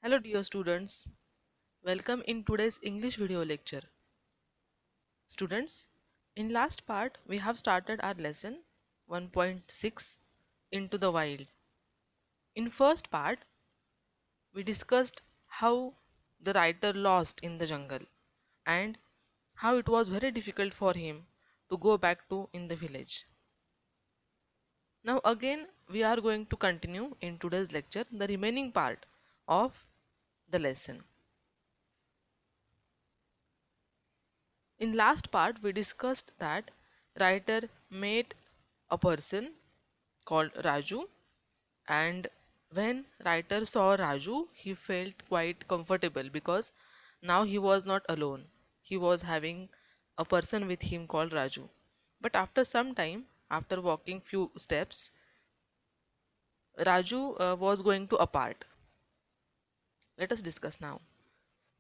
Hello dear students, welcome in today's English video lecture. Students, in last part we have started our lesson 1.6 Into the Wild. In first part we discussed how the writer lost in the jungle and how it was very difficult for him to go back to in the village. Now again we are going to continue in today's lecture the remaining part of the lesson. In last part we discussed that writer met a person called Raju, and when writer saw Raju he felt quite comfortable because now he was not alone. He was having a person with him called Raju. But after some time, after walking few steps, Raju was going to apart. Let us discuss now.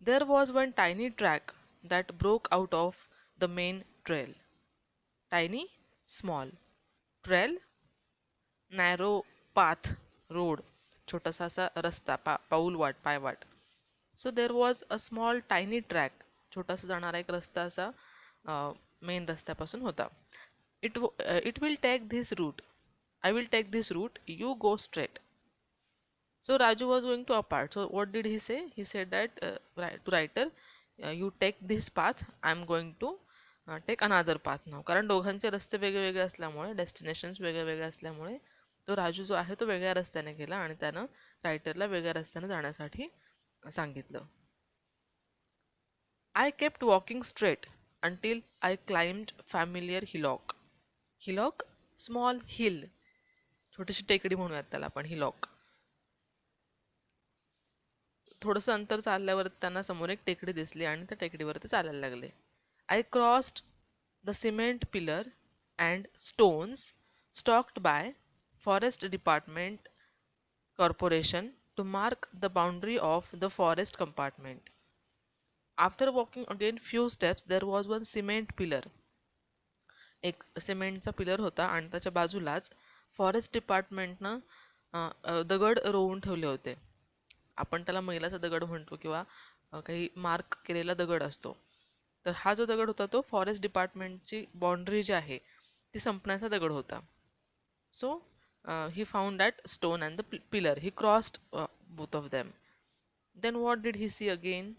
There was one tiny track that broke out of the main trail. Tiny, small. Trail, narrow path, road, छोटासा असा रस्ता पाऊलवाट पायवाट. So there was a small tiny track, छोटासा जाणारा एक रस्ता असा main रस्त्यापासून होता. It will take this route. I will take this route. You go straight. So Raju was going to apart. So what did he say? He said that to writer, you take this path. I am going to take another path now. कारण दोघांचे रस्ते वेगळे वेगळे असल्यामुळे, destinations वेगळे वेगळे असल्यामुळे तो राजू जो आहे तो वेगळ्या रस्त्याने गेला आणि त्यानं रायटरला वेगळ्या रस्त्याने जाण्यासाठी सांगितलं. I kept walking straight until I climbed familiar hillock. Hillock, small hill, छोटीशी टेकडी म्हणूयात त्याला आपण, हिलॉक. थोडंसं अंतर चालल्यावर त्यांना समोर एक टेकडी दिसली आणि त्या टेकडीवरती चालायला लागले. I crossed the cement pillar and stones stocked by forest department corporation to mark the boundary of the forest compartment. After walking again few steps there was one cement pillar. एक सिमेंटचा पिलर होता आणि त्याच्या बाजूलाच forest डिपार्टमेंटनं दगड रोवून ठेवले होते. आपण त्याला मैलाचा दगड म्हणतो किंवा काही मार्क केलेला दगड असतो. तर हा जो दगड होता तो फॉरेस्ट डिपार्टमेंटची बाउंड्री जी आहे ती संपण्याचा दगड होता. So he found that stone and the pillar. He crossed both of them. Then what did he see again?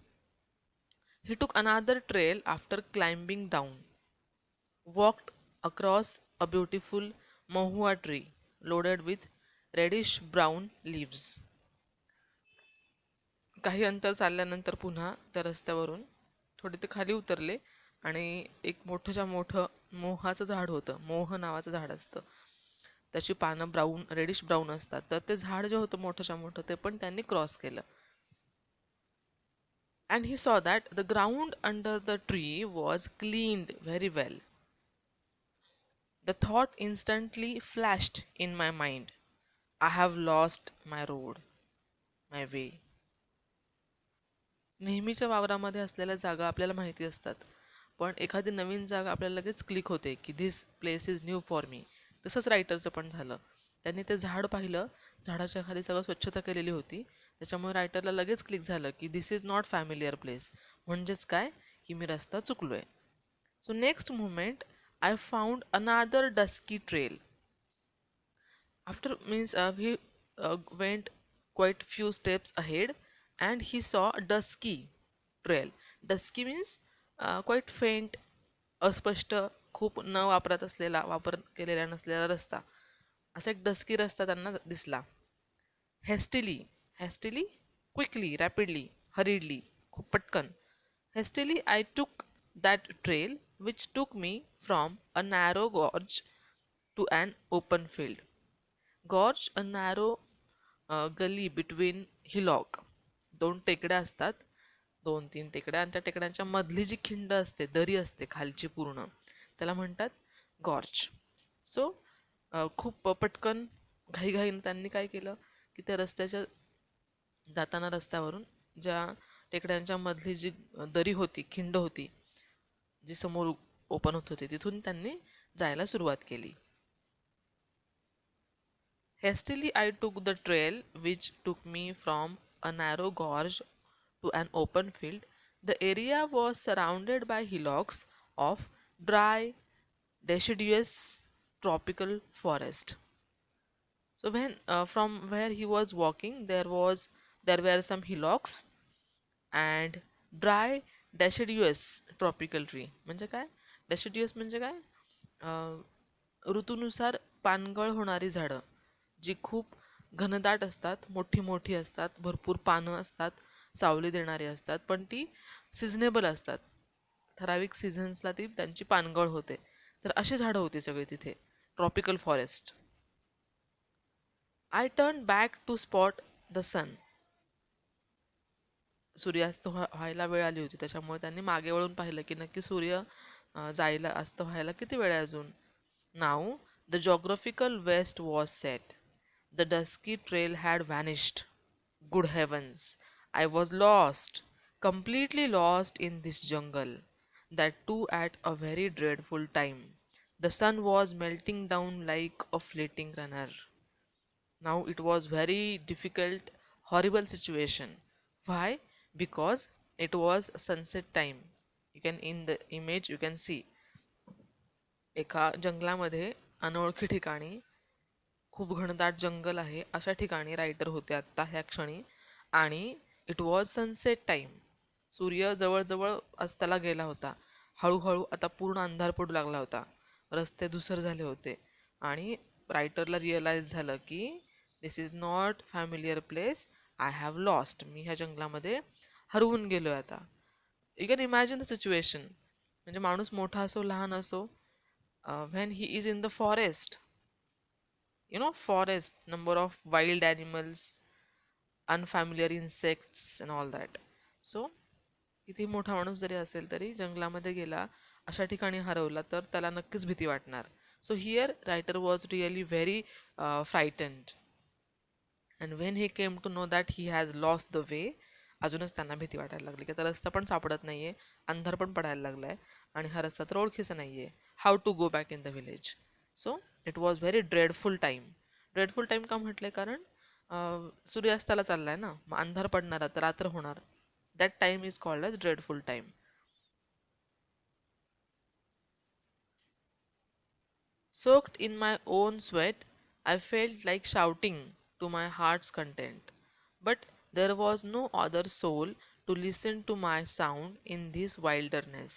He took another trail after climbing down, walked across a beautiful mahua tree loaded with reddish brown leaves. काही अंतर चालल्यानंतर पुन्हा त्या रस्त्यावरून थोडे ते खाली उतरले आणि एक मोठंच्या मोठं मोहाचं झाड होतं. मोह नावाचं झाड असतं, त्याची पानं ब्राऊन, रेडिश ब्राऊन असतात. तर ते झाड जे होतं मोठंच्या मोठं ते पण त्यांनी क्रॉस केलं. And he saw that the ground under the tree was cleaned very well. The thought instantly flashed in my mind, I have lost my road, my way. नेहमीच्या वावरामध्ये असलेल्या जागा आपल्याला माहिती असतात, पण एखादी नवीन जागा आपल्याला लगेच क्लिक होते की this place is new for me. तसंच रायटरचं पण झालं. त्यांनी ते झाड पाहिलं, झाडाच्या खाली सगळं स्वच्छता केलेली होती, त्याच्यामुळे रायटरला लगेच क्लिक झालं की this is not familiar place. म्हणजेच काय की मी रस्ता चुकलो आहे. So next moment I found another dusky trail. After means he went quite few steps ahead and he saw a dusky trail. Dusky means quite faint, अस्पष्ट, खूप न वापरत असलेला, वापर केलेला नसलेला रस्ता. असा एक डस्की रस्ता त्यांना दिसला. Hastily, hastily, quickly, rapidly, hurriedly, खूप पटकन. Hastily I took that trail which took me from a narrow gorge to an open field. Gorge a narrow gully between hillock. दोन टेकड्या असतात, 2-3 टेकड्या, आणि त्या टेकड्यांच्या मधली जी खिंड असते, दरी असते खालची पूर्ण, त्याला म्हणतात गॉर्ज. सो खूप पटकन घाईघाईनं त्यांनी काय केलं की त्या रस्त्याच्या जाताना रस्त्यावरून ज्या टेकड्यांच्या मधली जी दरी होती, खिंड होती, जी समोर ओपन होत होती, तिथून त्यांनी जायला सुरुवात केली. Hastily I took the trail which took me from a narrow gorge to an open field. The area was surrounded by hillocks of dry, deciduous tropical forest. So when from where he was walking, there were some hillocks and dry deciduous tropical tree. म्हणजे काय? Deciduous म्हणजे काय? ऋतूनुसार पानगळ होणारी झाडं जी खूप घनदाट असतात, मोठी मोठी असतात, भरपूर पानं असतात, सावली देणारी असतात, पण ती सिझनेबल असतात. ठराविक सीझन्सला ती त्यांची पानगळ होते. तर अशी झाडं होती सगळी तिथे. Tropical forest. I turn back to spot the sun. सूर्यास्त व्हायला वेळ आली होती, त्याच्यामुळे त्यांनी मागे वळून पाहिलं की नक्की सूर्य जायला अस्त व्हायला किती वेळ आहे अजून. Now the geographical west was set. The dusky trail had vanished. Good heavens, I was lost, completely lost in this jungle, that too at a very dreadful time. The sun was melting down like a fleeting runner. Now it was very difficult, horrible situation. Why? Because it was sunset time. You can in the image you can see एका जंगलामध्ये अनोळखी ठिकाणी खूप घनदाट जंगल आहे अशा ठिकाणी writer होते आत्ता ह्या क्षणी आणि इट वॉज सनसेट टाईम. सूर्य जवळजवळ अस्ताला गेला होता. हळूहळू आता पूर्ण अंधार पडू लागला होता. रस्ते धुसर झाले होते आणि रायटरला रिअलाइज झालं की this is not familiar place. I have lost. मी ह्या जंगलामध्ये हरवून गेलोय आता. You can imagine the situation. म्हणजे माणूस मोठा असो लहान असो, when he is in the forest, forest, number of wild animals, unfamiliar insects and all that. So किती मोठा माणूस जरी असेल तरी जंगलामध्ये गेला, अशा ठिकाणी हरवला तर त्याला नक्कीच भीती वाटणार. So here writer was really very frightened. And when he came to know that he has lost the way, अजूनच त्यांना भीती वाटायला लागली की आता रस्ता पण सापडत नाहीये, अंधार पण पडायला लागलाय आणि हा रस्ता तर ओळखीचा नाहीये. How to go back in the village. So it was very dreadful time. Dreadful time का म्हटलंय? कारण सूर्यास्ताला चाललाय ना, मग अंधार पडणार, आता रात्र होणार. That time is called as dreadful time. Soaked in my own sweat, I felt like shouting to my heart's content. But there was no other soul to listen to my sound in this wilderness.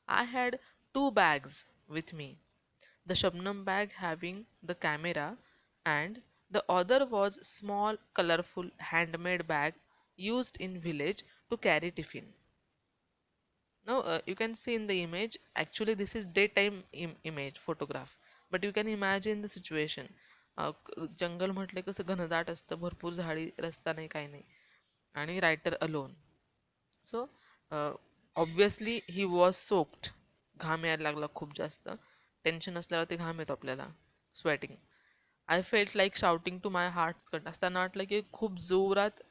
I had two bags with me, the Shabnam bag having the camera, and the other was small colorful handmade bag used in village to carry tiffin. Now you can see in the image, actually this is daytime image photograph, but you can imagine the situation. जंगल म्हटले कसं घनदाट असतं, भरपूर झाडी, रस्ता नाही, काही नाही, आणि writer alone. So obviously he was soaked. घाम यायला लागला खूप जास्त. टेन्शन असल्यावर ते घाम येतो आपल्याला, sweating. I felt like shouting to my heart cut. असताना वाटलं की खूप जोरात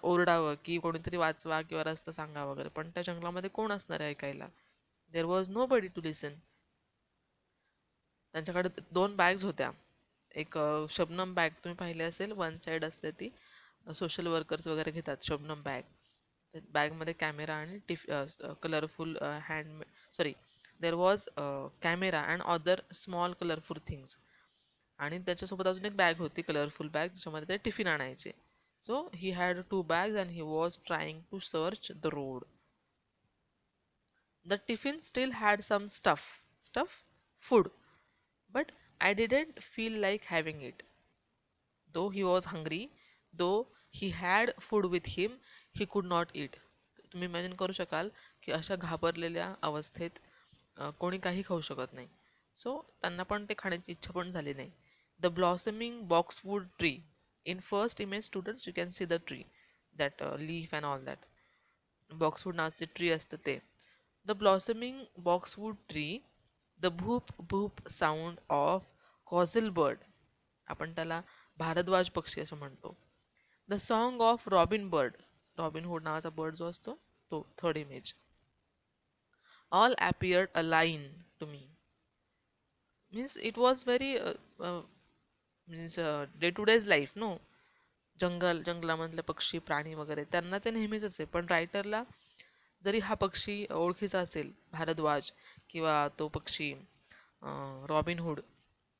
ओरडावं की कोणीतरी वाचवा किंवा रस्ता सांगा वगैरे, पण त्या जंगलामध्ये कोण असणार आहे ऐकायला? There was nobody to listen. त्यांच्याकडे दोन बॅग्स होत्या. एक शबनम बॅग तुम्ही पाहिली असेल, वन साईड असते ती, सोशल वर्कर्स वगैरे घेतात शबनम बॅग. बॅगमध्ये कॅमेरा आणि colourful hand, sorry, there was camera and other small colourful things. आणि त्याच्यासोबत अजून एक बॅग होती, कलरफुल बॅग, ज्याच्यामध्ये ते टिफिन आणायचे. So he had two bags and he was trying to search the road. The tiffin still had some stuff, food, but I didn't feel like having it. Though he was hungry, though he had food with him, he could not eat. तुम्ही imagine करू शकाल की अशा घाबरलेल्या अवस्थेत कोणी काही खाऊ शकत नाही. सो त्यांना पण ते खाण्याची इच्छा पण झाली नाही. The blossoming बॉक्सवूड tree. In first image students you can see the tree, that leaf and all that. Boxwood नावाचे ट्री असतं ते. The blossoming boxwood tree, the boop boop sound of cosel bird, आपण त्याला भारद्वाज पक्षी असं म्हणतो. The song of robin bird, robin hood नावाचा bird जो असतो तो, third image. All appeared a line to me. Means it was very means day to day's life, no? जंगलामधले पक्षी प्राणी वगैरे त्यांना ते नेहमीच आहे, पण रायटरला जरी हा पक्षी ओळखीचा असेल, भारद्वाज किंवा तो पक्षी रॉबिनहूड,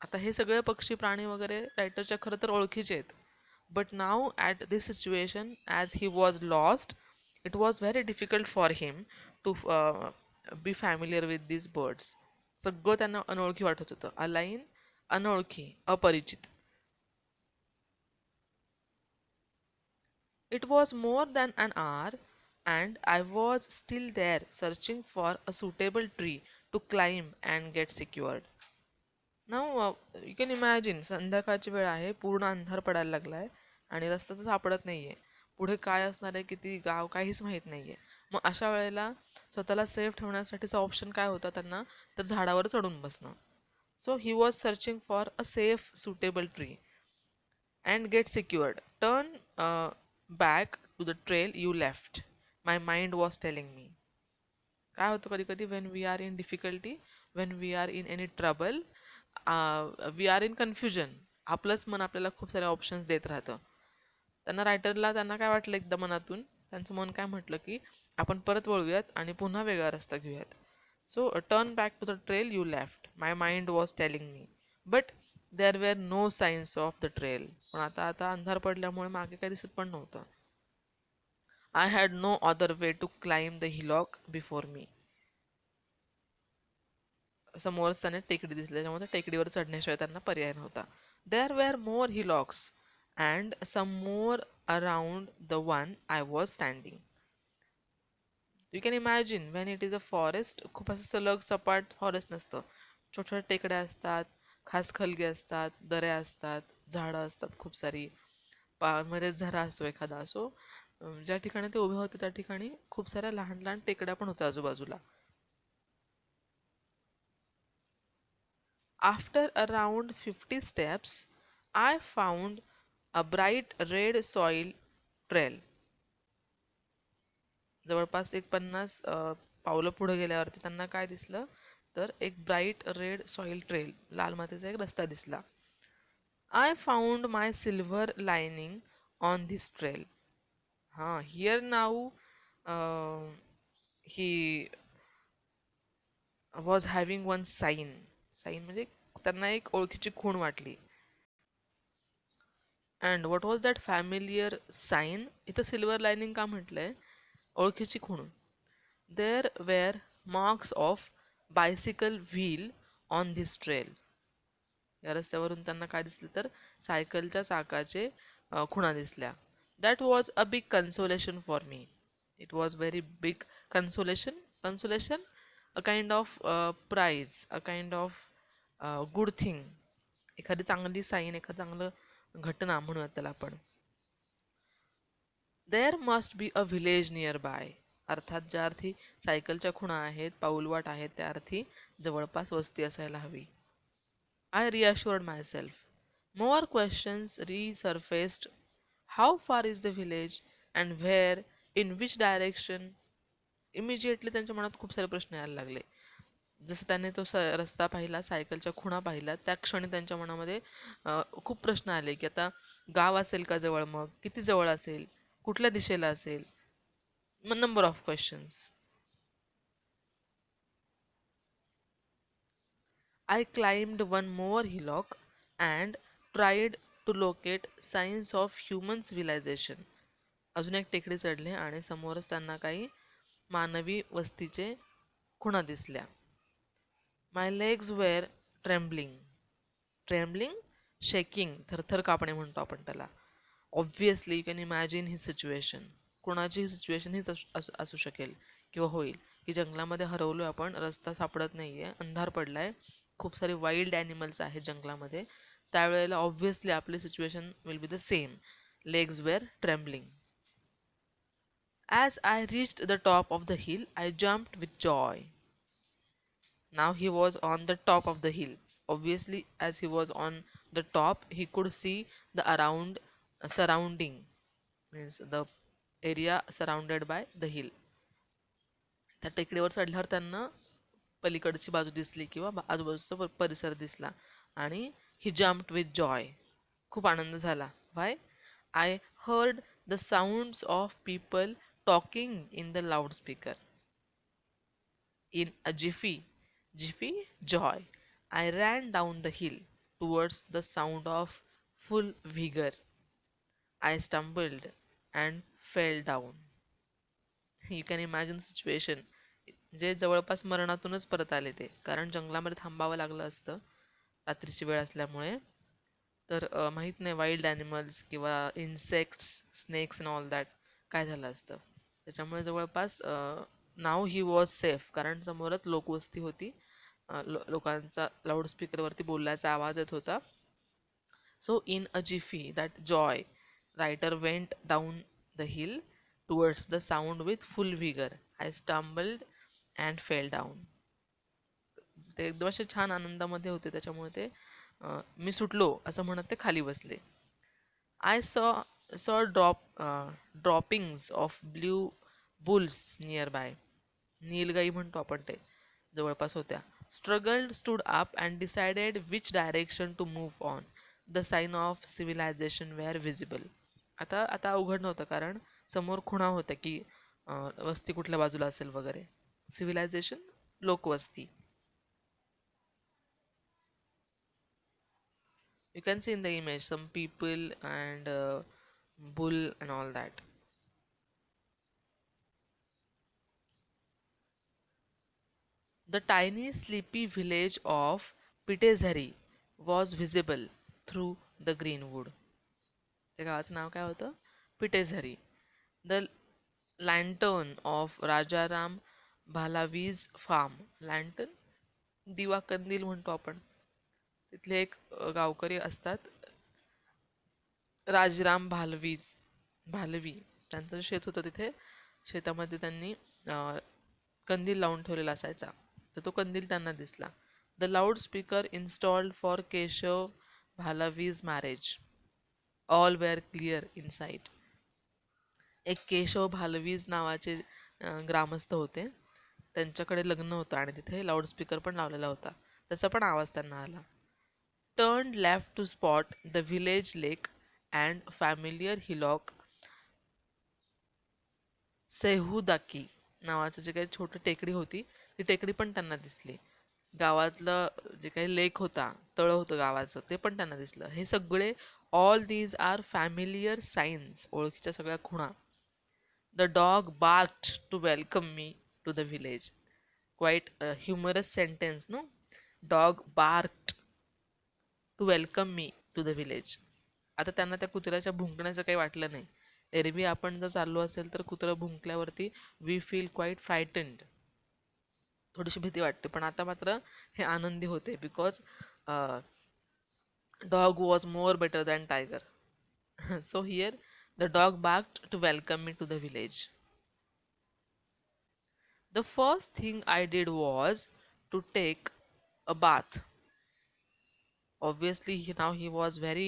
आता हे सगळे पक्षी प्राणी वगैरे रायटरच्या खरं तर ओळखीचे आहेत. But now at this situation as he was lost, it was very difficult for him to be familiar with these birds. सगळं त्यांना अनोळखी वाटत होतं. अलाईन, अनोळखी, अपरिचित. It was more than an hour, and I was still there searching for a suitable tree to climb and get secured. Now, you can imagine, संध्याकाळची वेळ आहे, पूर्ण अंधार पडायला लागलाय आणि रस्ता तर सापडत नाहीये. पुढे काय असणार आहे, किती गाव, काहीच माहीत नाहीये. मग अशा वेळेला स्वतःला सेफ ठेवण्यासाठीचा ऑप्शन काय होता त्यांना, तर झाडावर चढून बसणं. So he was searching for a safe suitable tree and get secured. Turn back to the trail you left. My mind was telling me. काय होतं कधी कधी when we are in difficulty, when we are in any trouble, we are in confusion, आपलंच मन आपल्याला खूप सारे options देत राहतं. त्यांना काय वाटलं एकदा मनातून, त्यांचं मन काय म्हटलं की आपण परत वळूयात आणि पुन्हा वेगळा रस्ता घेऊयात. So turn back to the trail you left, my mind was telling me. But there were no signs of the trail. पण आता आता अंधार पडल्यामुळे मागे काही दिसत पण नव्हतं. I had no other way to climb the hillock before me. समोरच त्याने टेकडी दिसली, त्याच्यामुळे टेकडीवर चढण्याशिवाय त्यांना पर्याय नव्हता. There were more hillocks and some more around the one I was standing. You can imagine when it is a forest, खूप असं सलग सपाट फॉरेस्ट नसतं. छोट्या छोट्या टेकड्या असतात, खास खलगे असतात, दऱ्या असतात, झाडं असतात खूप सारी, मध्येच झरा असतो एखादा. असो ज्या ठिकाणी ते उभे होते त्या ठिकाणी खूप साऱ्या लहान लहान टेकड्या पण होत्या आजूबाजूला. After around 50 steps, I found a bright red soil trail. जवळपास एक 50 पावलं पुढे गेल्यावरती त्यांना काय दिसलं, तर एक ब्राईट रेड सॉइल ट्रेल, लाल मातीचा एक रस्ता दिसला. I found my silver lining on this trail. हां, here now he was having one sign. Sign म्हणजे त्यांना एक ओळखीची खूण वाटली. And what was that familiar sign. इथं सिल्वर लायनिंग का म्हटलंय, ओळखीची खूण. There were marks of bicycle wheel on this trail. या रस्त्यावरून त्यांना काय दिसलं, तर सायकलच्या चाकाचे खुणा दिसल्या. That was a big consolation for me. It was very big consolation. Consolation, a kind of prize, a kind of good thing, एखादी चांगली साईन, एखादं चांगलं घटना म्हणूयात त्याला आपण. There must be a village nearby. अर्थात ज्या अर्थी सायकलच्या खुणा आहेत, पाऊलवाट आहेत, त्या अर्थी जवळपास वस्ती असायला हवी. I reassured myself. More questions resurfaced. How far is the village and where, in which direction. Immediately त्यांच्या मनात खूप सारे प्रश्न यायला लागले. जसं त्याने तो रस्ता पाहिला, सायकलच्या खुणा पाहिला, त्या क्षणी त्यांच्या मनामध्ये खूप प्रश्न आले की आता गाव असेल का जवळ, मग किती जवळ असेल, कुठल्या दिशेला असेल. मग number of questions. I climbed one more hillock and tried to locate signs of human civilisation. अजून एक टेकडी चढले आणि समोरच त्यांना काही मानवी वस्तीचे खुणा दिसल्या. My legs were trembling. Trembling, shaking, थरथर कापणे म्हणतो आपण त्याला. ऑब्व्हियसली यू कॅन इमॅजिन ही सिच्युएशन. कोणाची ही सिच्युएशन हीच असू शकेल किंवा होईल की जंगलामध्ये हरवलो आपण, रस्ता सापडत नाहीये, अंधार पडलाय, खूप सारे वाईल्ड ॲनिमल्स आहेत जंगलामध्ये. त्यावेळेला ऑब्व्हियसली आपली situation will be the same. Legs were trembling. As I reached the top of the hill I jumped with joy. Now he was on the top of the hill. Obviously, as he was on the top, he could see the surrounding, means the area surrounded by the hill. त्या टेकडीवर चढल्यावर त्यांना पलीकडची बाजू दिसली किंवा आजूबाजूचा परिसर दिसला आणि ही जम्प्ड विथ जॉय. खूप आनंद झाला. व्हाय? I heard the sounds of people talking in the loudspeaker. In a jiffy, joy, I ran down the hill towards the sound of full vigor. I stumbled and fell down. You can imagine situation. जे जवळपास मरणातूनच परत आले ते, कारण जंगलामध्ये थांबावं लागलं असतं रात्रीची वेळ असल्यामुळे. तर माहीत नाही वाईल्ड ॲनिमल्स किंवा insects, snakes and all that काय झालं असतं. त्याच्यामुळे जवळपास नाव ही वॉज सेफ, कारण समोरच लोकवस्ती होती. लोकांचा लाऊडस्पीकरवरती बोलल्याचा आवाज येत होता. So, in a jiffy, that joy, writer went down the hill towards the sound with full vigor. I stumbled and fell down. ते एकदम असे छान आनंदामध्ये होते, त्याच्यामुळे ते मी सुटलो असं म्हणत ते खाली बसले. I saw droppings of blue bulls near by. नीलगाई म्हणतो आपण ते जवळपास होत्या. Struggled stood up and decided which direction to move on. The sign of civilisation were visible. आता आता अवघड नव्हतं, कारण समोर खुणा होत्या की वस्ती कुठल्या बाजूला असेल वगैरे. सिव्हिलायझेशन, लोकवस्ती. You can see in the image some people and bull and all that. The tiny sleepy village of Pitezhari was visible through the greenwood. त्या गावाचं नाव काय होतं? Pitezari. The lantern of Rajaram Bhalawij farm. Lantern, दिवा कंदील म्हणतो आपण. तिथले एक गावकरी असतात, राजराम भालवी. त्यांचं जे शेत होतं तिथे, शेतामध्ये त्यांनी कंदील लावून ठेवलेला असायचा. तर तो कंदील त्यांना दिसला. The loudspeaker installed for Keshav Bhalwij marriage. All were clear in sight. एक केशव भालवीज नावाचे ग्रामस्थ होते, त्यांच्याकडे लग्न होतं आणि तिथे लाऊडस्पीकर पण लावलेला होता. त्याचा पण आवाज त्यांना आला. Turn left to spot the village lake and familiar hillock Sehudaki नावाचं जे काही छोटी टेकडी होती, ती टेकडी पण त्यांना दिसली. गावातलं जे काही लेक होता, तळं होतं गावाचं, ते पण त्यांना दिसलं. हे सगळे all these are familiar signs, ओळखीच्या सगळ्या खुणा. The dog barked to welcome me to the village. Quite humorous sentence, no? Dog barked to welcome me to the village. आता त्यांना त्या कुत्र्याच्या भुंकण्याचं काही वाटलं नाही. एरवी आपण जर चाललो असेल तर कुत्रं भुंकल्यावरती वी फील क्वाईट फ्रायटन्ड, थोडीशी भीती वाटते. पण आता मात्र हे आनंदी होते, because dog was more better than tiger. So here the dog barked to welcome me to the village. The first thing I did was to take a bath. Obviously, now he was very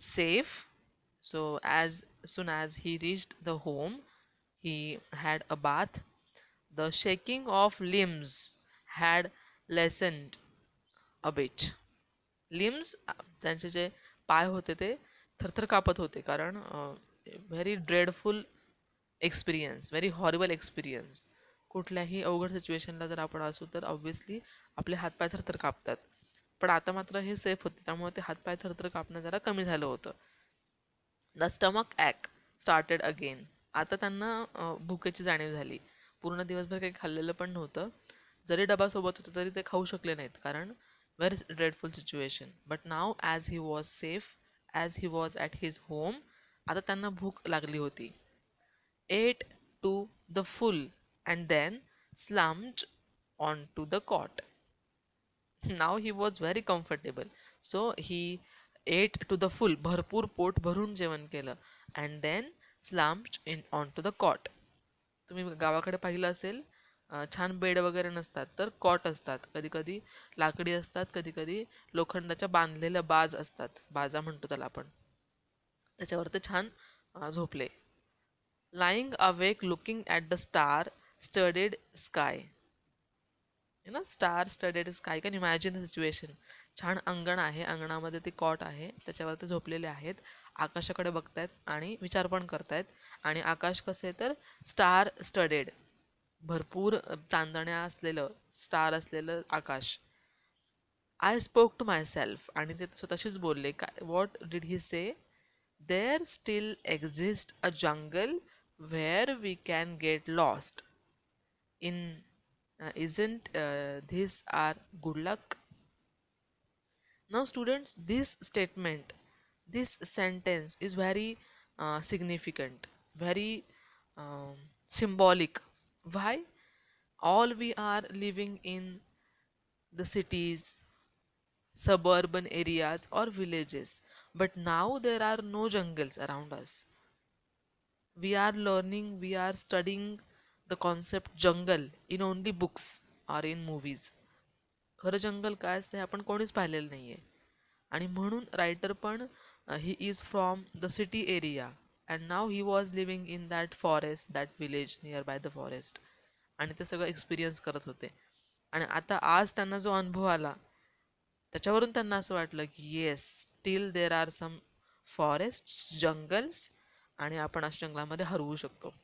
safe. So, as soon as he reached the home, he had a bath. The shaking of limbs had lessened a bit. Limbs, त्यांचे जे पाय होते ते थरथर कापत होते, कारण very dreadful experience, very horrible experience. कुठल्याही अवघड सिच्युएशनला जर आपण असू तर ऑब्व्हियसली आपले हातपाय थरथर कापतात. पण आता मात्र हे सेफ होते, त्यामुळे ते हातपाय थरथर कापणं जरा कमी झालं होतं. The stomach ache started again. आता त्यांना भुकेची जाणीव झाली. पूर्ण दिवसभर काही खाल्लेलं पण नव्हतं. जरी डबा सोबत होता तरी ते खाऊ शकले नाहीत, कारण very dreadful situation. But now as he was safe, as he was at his home, आता त्यांना भूक लागली होती. Ate to the full and then slumped onto the cot. Now he was very comfortable. So he ate to the full, भरपूर पोट भरून जेवण केलं. And then slumped in onto the cot. तुम्ही गावाकडे पाहिलं असेल, छान बेड वगैरे नसतात, तर कॉट असतात. कधी कधी लाकडी असतात, कधी कधी लोखंडाच्या बांधलेल्या बाज असतात, बाजा म्हणतो त्याला आपण. त्याच्यावर ते छान झोपले. Lying awake looking at the star-studded sky. You know, star-studded sky. Can you imagine the situation? छान अंगण आहे, अंगणामध्ये ती कॉट आहे, त्याच्यावर ते झोपलेले आहेत. आकाशाकडे बघतायत आणि विचार पण करतायत. आणि आकाश कसं आहे तर स्टार स्टडेड, भरपूर चांदण्या असलेलं, स्टार असलेलं आकाश. I spoke to myself, आणि ते स्वतःशीच बोलले. काय, what did he say? There still exist a jungle where we can get lost in, isn't this our good luck? Now, students, this statement, this sentence is very significant, very symbolic. Why? All we are living in the cities, suburban areas, or villages, but now there are no jungles around us. We are learning, we are studying the concept jungle in only books or in movies. खरं जंगल काय असतं हे आपण कोणीच पाहिलेलं नाही आहे. आणि म्हणून रायटर पण, he is from the city area and now he was living in that forest, that village near by the forest. आणि ते सगळं एक्सपिरियन्स करत होते. आणि आता आज त्यांना जो अनुभव आला, त्याच्यावरून त्यांना असं वाटलं की yes, still there are some forest, jungles, आणि आपण अशा जंगलामध्ये हरवू शकतो.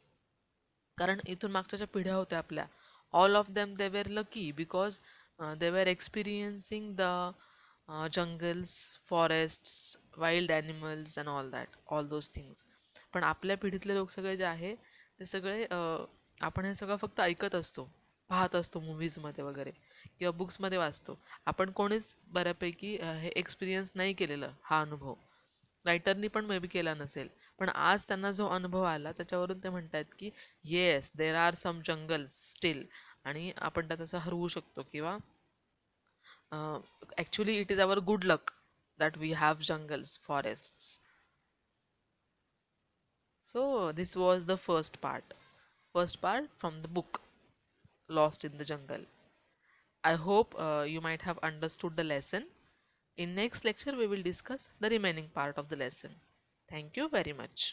कारण इथून मागच्या ज्या पिढ्या होत्या आपल्या, all of them they were lucky because they were experiencing the jungles, forests, wild animals and all that, all those things. पण आपल्या पिढीतले लोक सगळे जे आहे ते सगळे, आपण हे सगळं फक्त ऐकत असतो, पाहत असतो मूवीजमध्ये वगैरे किंवा बुक्समध्ये वाचतो. आपण कोणीच बऱ्यापैकी हे एक्सपिरियन्स नाही केलेलं, हा अनुभव. रायटरनी पण मे बी केला नसेल. पण आज त्यांना जो अनुभव आला त्याच्यावरून ते म्हणतात की yes, there are some jungles still, आणि आपण त्यात असं हरवू शकतो. किंवा actually it is our good luck that we have jungles, forests. So, this was the first part from the book Lost in the Jungle. I hope you might have understood the lesson. In next lecture, we will discuss the remaining part of the lesson. Thank you very much.